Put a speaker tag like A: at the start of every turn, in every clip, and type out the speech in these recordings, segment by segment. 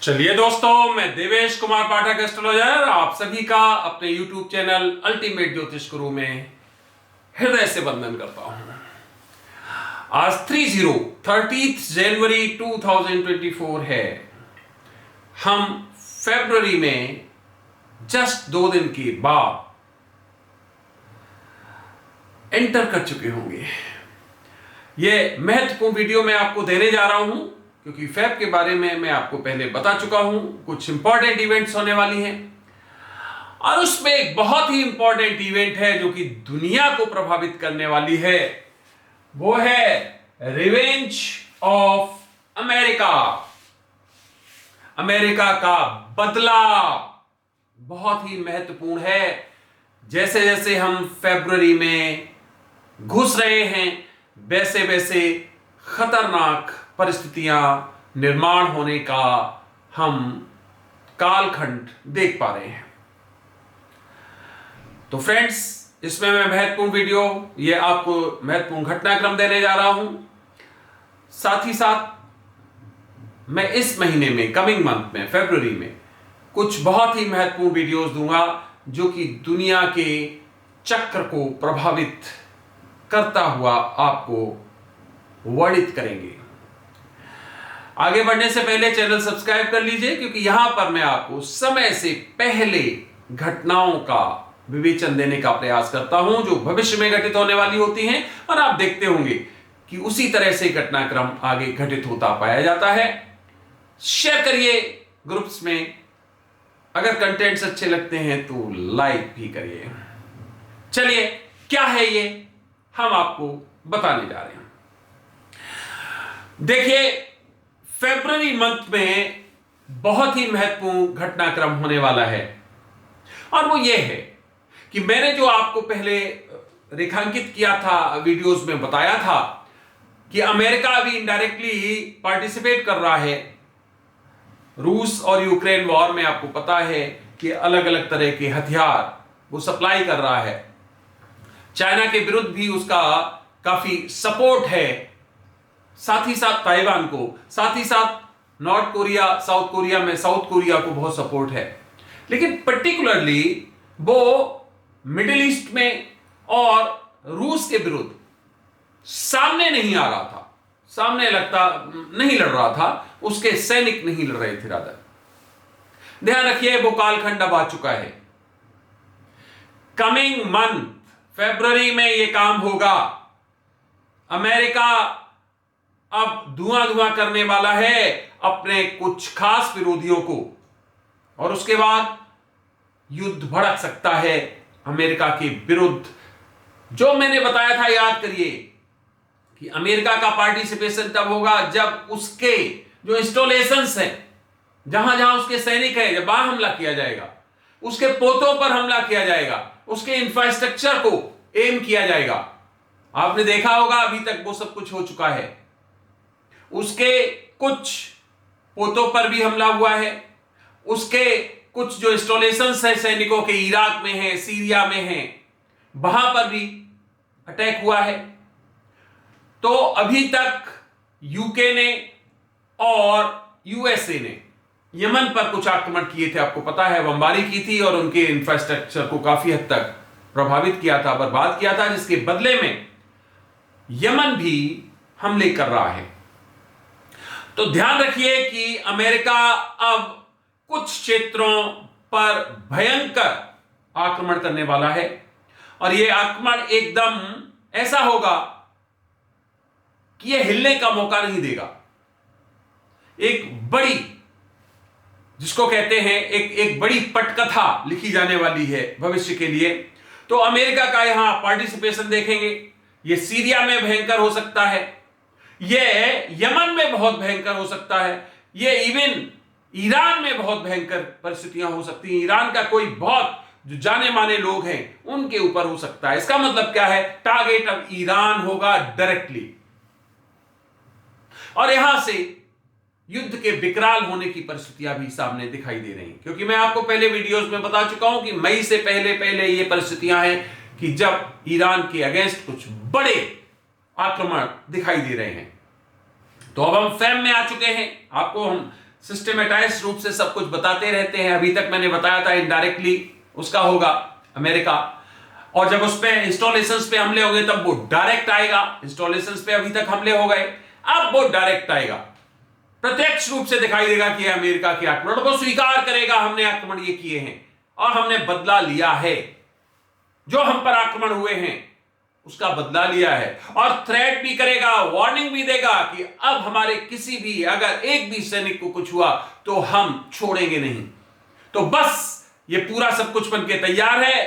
A: चलिए दोस्तों, मैं देवेश कुमार पाठक एस्ट्रोलॉजर आप सभी का अपने YouTube चैनल अल्टीमेट ज्योतिष गुरु में हृदय से वंदन करता हूं। आज 30 जनवरी 2024 है। हम फरवरी में जस्ट 2 दिन के बाद एंटर कर चुके होंगे। यह महत्वपूर्ण वीडियो मैं आपको देने जा रहा हूं क्योंकि फेब के बारे में मैं आपको पहले बता चुका हूं। कुछ इंपॉर्टेंट इवेंट्स होने वाली हैं और उसमें एक बहुत ही इंपॉर्टेंट इवेंट है जो कि दुनिया को प्रभावित करने वाली है। वो है रिवेंज ऑफ अमेरिका। अमेरिका का बदला बहुत ही महत्वपूर्ण है। जैसे जैसे हम फरवरी में घुस रहे हैं वैसे वैसे खतरनाक परिस्थितियां निर्माण होने का हम कालखंड देख पा रहे हैं। तो फ्रेंड्स, इसमें मैं महत्वपूर्ण वीडियो ये आपको महत्वपूर्ण घटनाक्रम देने जा रहा हूं। साथ ही साथ मैं इस महीने में कमिंग मंथ में फरवरी में कुछ बहुत ही महत्वपूर्ण वीडियोस दूंगा जो कि दुनिया के चक्र को प्रभावित करता हुआ आपको वर्णित करेंगे। आगे बढ़ने से पहले चैनल सब्सक्राइब कर लीजिए क्योंकि यहां पर मैं आपको समय से पहले घटनाओं का विवेचन देने का प्रयास करता हूं जो भविष्य में घटित होने वाली होती हैं और आप देखते होंगे कि उसी तरह से घटनाक्रम आगे घटित होता पाया जाता है। शेयर करिए ग्रुप्स में, अगर कंटेंट्स अच्छे लगते हैं तो लाइक भी करिए। चलिए, क्या है ये हम आपको बताने जा रहे हैं। देखिए, फरवरी मंथ में बहुत ही महत्वपूर्ण घटनाक्रम होने वाला है और वो ये है कि मैंने जो आपको पहले रेखांकित किया था, वीडियोस में बताया था कि अमेरिका अभी इनडायरेक्टली पार्टिसिपेट कर रहा है रूस और यूक्रेन वॉर में। आपको पता है कि अलग अलग तरह के हथियार वो सप्लाई कर रहा है। चाइना के विरुद्ध भी उसका काफी सपोर्ट है, साथ ही साथ ताइवान को, साथ ही साथ नॉर्थ कोरिया, साउथ कोरिया में साउथ कोरिया को बहुत सपोर्ट है। लेकिन पर्टिकुलरली वो मिडिल ईस्ट में और रूस के विरुद्ध सामने नहीं आ रहा था, सामने लगता नहीं लड़ रहा था, उसके सैनिक नहीं लड़ रहे थे। रादर ध्यान रखिए, वो कालखंड अब आ चुका है। कमिंग मंथ फरवरी में यह काम होगा। अमेरिका अब धुआं धुआं करने वाला है अपने कुछ खास विरोधियों को और उसके बाद युद्ध भड़क सकता है अमेरिका के विरुद्ध। जो मैंने बताया था, याद करिए कि अमेरिका का पार्टिसिपेशन तब होगा जब उसके जो इंस्टॉलेशंस हैं, जहां जहां उसके सैनिक हैं, जब वहां हमला किया जाएगा, उसके पोतों पर हमला किया जाएगा, उसके इंफ्रास्ट्रक्चर को एम किया जाएगा। आपने देखा होगा अभी तक वो सब कुछ हो चुका है। उसके कुछ पोतों पर भी हमला हुआ है, उसके कुछ जो इंस्टॉलेशंस है सैनिकों के इराक में है, सीरिया में है, वहां पर भी अटैक हुआ है। तो अभी तक यूके ने और यूएसए ने यमन पर कुछ आक्रमण किए थे, आपको पता है, बमबारी की थी और उनके इंफ्रास्ट्रक्चर को काफी हद तक प्रभावित किया था, बर्बाद किया था, जिसके बदले में यमन भी हमले कर रहा है। तो ध्यान रखिए कि अमेरिका अब कुछ क्षेत्रों पर भयंकर आक्रमण करने वाला है और यह आक्रमण एकदम ऐसा होगा कि यह हिलने का मौका नहीं देगा। एक बड़ी, जिसको कहते हैं एक बड़ी पटकथा लिखी जाने वाली है भविष्य के लिए। तो अमेरिका का यहां पार्टिसिपेशन देखेंगे। यह सीरिया में भयंकर हो सकता है, यह यमन में बहुत भयंकर हो सकता है, यह इवन ईरान में बहुत भयंकर परिस्थितियां हो सकती हैं। ईरान का कोई बहुत जो जाने माने लोग हैं उनके ऊपर हो सकता है। इसका मतलब क्या है? टारगेट अब ईरान होगा डायरेक्टली और यहां से युद्ध के विकराल होने की परिस्थितियां भी सामने दिखाई दे रही हैं, क्योंकि मैं आपको पहले वीडियोस में बता चुका हूं कि मई से पहले पहले ये परिस्थितियां हैं कि जब ईरान के अगेंस्ट कुछ बड़े आक्रमण दिखाई दे रहे हैं। तो अब हम फेब में आ चुके हैं। आपको हम सिस्टमेटाइज्ड रूप से सब कुछ बताते रहते हैं। अभी तक मैंने बताया था इनडायरेक्टली उसका होगा अमेरिका, और जब उस पे इंस्टॉलेशंस पे हमले होंगे तब वो डायरेक्ट आएगा। इंस्टॉलेशंस पे अभी तक हमले हो गए, अब वो डायरेक्ट आएगा, प्रत्यक्ष रूप से दिखाई देगा कि अमेरिका के आक्रमण को स्वीकार करेगा, हमने आक्रमण ये किए हैं और हमने बदला लिया है, जो हम पर आक्रमण हुए हैं उसका बदला लिया है, और थ्रेट भी करेगा, वार्निंग भी देगा कि अब हमारे किसी भी, अगर एक भी सैनिक को कुछ हुआ तो हम छोड़ेंगे नहीं। तो बस ये पूरा सब कुछ बनके तैयार है,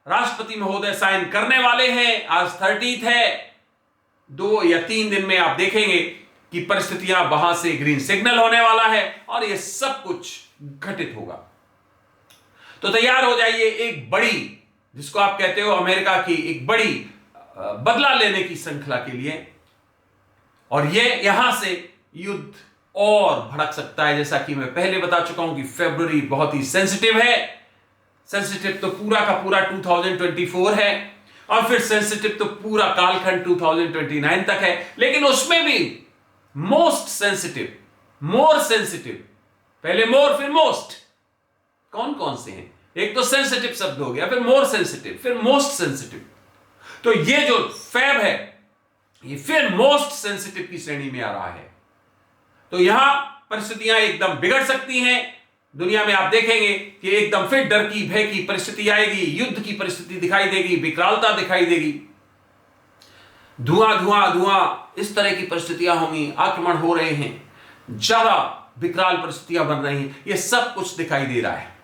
A: राष्ट्रपति महोदय साइन करने वाले हैं। आज 30 है, 2 या 3 दिन में आप देखेंगे कि परिस्थितियां वहां से ग्रीन सिग्नल होने वाला है और ये सब कुछ घटित होगा। तो तैयार हो जाइए एक बड़ी, जिसको आप कहते हो अमेरिका की एक बड़ी बदला लेने की श्रृंखला के लिए, और ये यहां से युद्ध और भड़क सकता है। जैसा कि मैं पहले बता चुका हूं कि फरवरी बहुत ही सेंसिटिव है। सेंसिटिव तो पूरा का पूरा 2024 है, और फिर सेंसिटिव तो पूरा कालखंड 2029 तक है, लेकिन उसमें भी मोस्ट सेंसिटिव, मोर सेंसिटिव, पहले मोर फिर मोस्ट, कौन कौन से हैं? एक तो सेंसिटिव शब्द हो गया, फिर मोर सेंसिटिव, फिर मोस्ट सेंसिटिव। तो ये जो फेब है ये फिर मोस्ट सेंसिटिव की श्रेणी में आ रहा है। तो यहां परिस्थितियां एकदम बिगड़ सकती हैं। दुनिया में आप देखेंगे कि एकदम फिर डर की, भय की परिस्थिति आएगी, युद्ध की परिस्थिति दिखाई देगी, विकरालता दिखाई देगी, धुआं धुआं धुआं, इस तरह की परिस्थितियां होंगी, आक्रमण हो रहे हैं, ज्यादा विकराल परिस्थितियां बन रही हैं, ये सब कुछ दिखाई दे रहा है।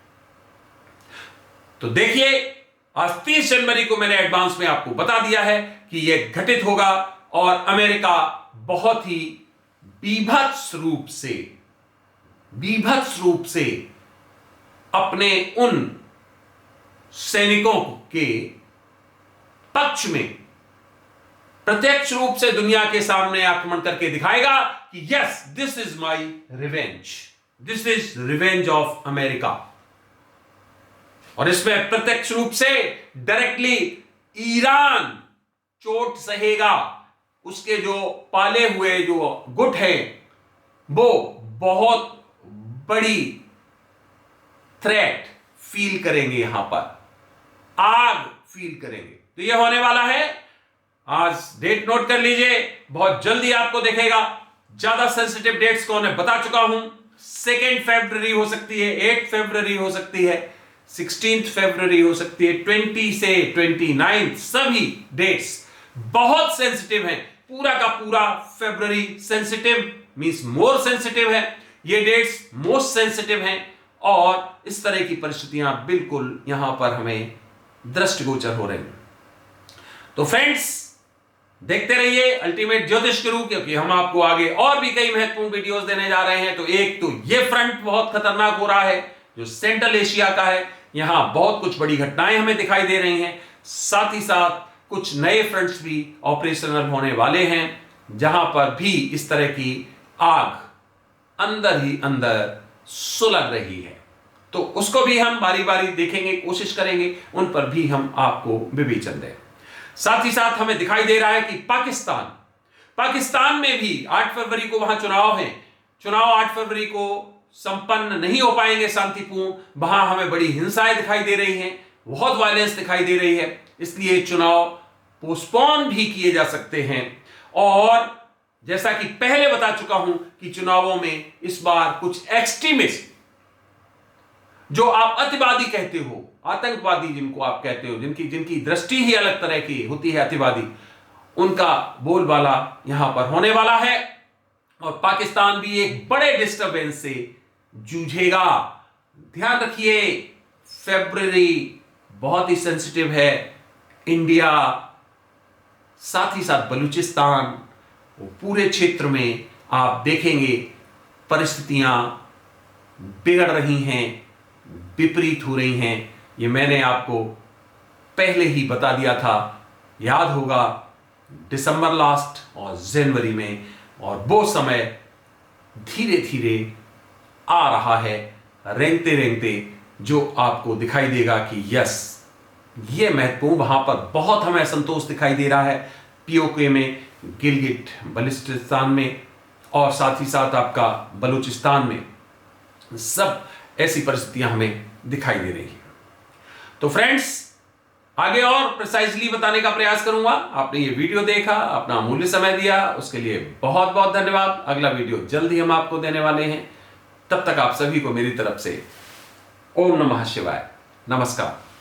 A: तो देखिए, आज 30 जनवरी को मैंने एडवांस में आपको बता दिया है कि यह घटित होगा, और अमेरिका बहुत ही बीभत्स रूप से अपने उन सैनिकों के पक्ष में प्रत्यक्ष रूप से दुनिया के सामने आक्रमण करके दिखाएगा कि yes, this is my revenge, this is revenge of America. और इसमें प्रत्यक्ष रूप से डायरेक्टली ईरान चोट सहेगा। उसके जो पाले हुए जो गुट है वो बहुत बड़ी थ्रेट फील करेंगे, यहां पर आग फील करेंगे। तो यह होने वाला है, आज डेट नोट कर लीजिए, बहुत जल्दी आपको दिखेगा। ज्यादा सेंसिटिव डेट्स को मैं बता चुका हूं। 2 फरवरी हो सकती है, 8 फरवरी हो सकती है, 16 फरवरी हो सकती है, 20 से 29, सभी डेट्स बहुत सेंसिटिव हैं। पूरा का पूरा फरवरी सेंसिटिव मींस मोर सेंसिटिव है, ये डेट्स मोस्ट सेंसिटिव हैं, और इस तरह की परिस्थितियां बिल्कुल यहां पर हमें दृष्टिगोचर हो रही हैं। तो फ्रेंड्स, देखते रहिए अल्टीमेट ज्योतिष गुरु, क्योंकि हम आपको आगे और भी कई महत्वपूर्ण वीडियोस देने जा रहे हैं। तो एक तो ये फ्रंट बहुत खतरनाक हो रहा है जो सेंट्रल एशिया का है, यहां बहुत कुछ बड़ी घटनाएं हमें दिखाई दे रही हैं। साथ ही साथ कुछ नए फ्रंट्स भी ऑपरेशनल होने वाले हैं, जहां पर भी इस तरह की आग अंदर ही अंदर सुलग रही है। तो उसको भी हम बारी बारी देखेंगे, कोशिश करेंगे उन पर भी हम आपको विवेचन दें। साथ ही साथ हमें दिखाई दे रहा है कि पाकिस्तान में भी 8 फरवरी को वहां चुनाव है। चुनाव 8 फरवरी को संपन्न नहीं हो पाएंगे शांतिपूर्ण, वहां हमें बड़ी हिंसाएं दिखाई दे रही हैं, बहुत वायलेंस दिखाई दे रही है, इसलिए चुनाव पोस्टपोन भी किए जा सकते हैं। और जैसा कि पहले बता चुका हूं कि चुनावों में इस बार कुछ एक्सट्रीमिस्ट, जो आप अतिवादी कहते हो, आतंकवादी जिनको आप कहते हो, जिनकी दृष्टि ही अलग तरह की होती है, अतिवादी, उनका बोलबाला यहां पर होने वाला है। और पाकिस्तान भी एक बड़े डिस्टर्बेंस से जूझेगा। ध्यान रखिए, फरवरी बहुत ही सेंसिटिव है। इंडिया, साथ ही साथ बलूचिस्तान, पूरे क्षेत्र में आप देखेंगे परिस्थितियां बिगड़ रही हैं, विपरीत हो रही हैं। ये मैंने आपको पहले ही बता दिया था, याद होगा, दिसंबर लास्ट और जनवरी में, और वो समय धीरे धीरे आ रहा है, रेंगते रेंगते, जो आपको दिखाई देगा कि यस, ये महत्वपूर्ण, वहां पर बहुत हमें असंतोष दिखाई दे रहा है, पीओके में, गिलगिट बल्टिस्तान में, और साथ ही साथ आपका बलूचिस्तान में। सब ऐसी परिस्थितियां हमें दिखाई दे रही हैं। तो फ्रेंड्स, आगे और प्रिसाइजली बताने का प्रयास करूंगा। आपने ये वीडियो देखा, अपना अमूल्य समय दिया, उसके लिए बहुत बहुत धन्यवाद। अगला वीडियो जल्द ही हम आपको देने वाले हैं। तब तक आप सभी को मेरी तरफ से ओम नमः शिवाय, नमस्कार।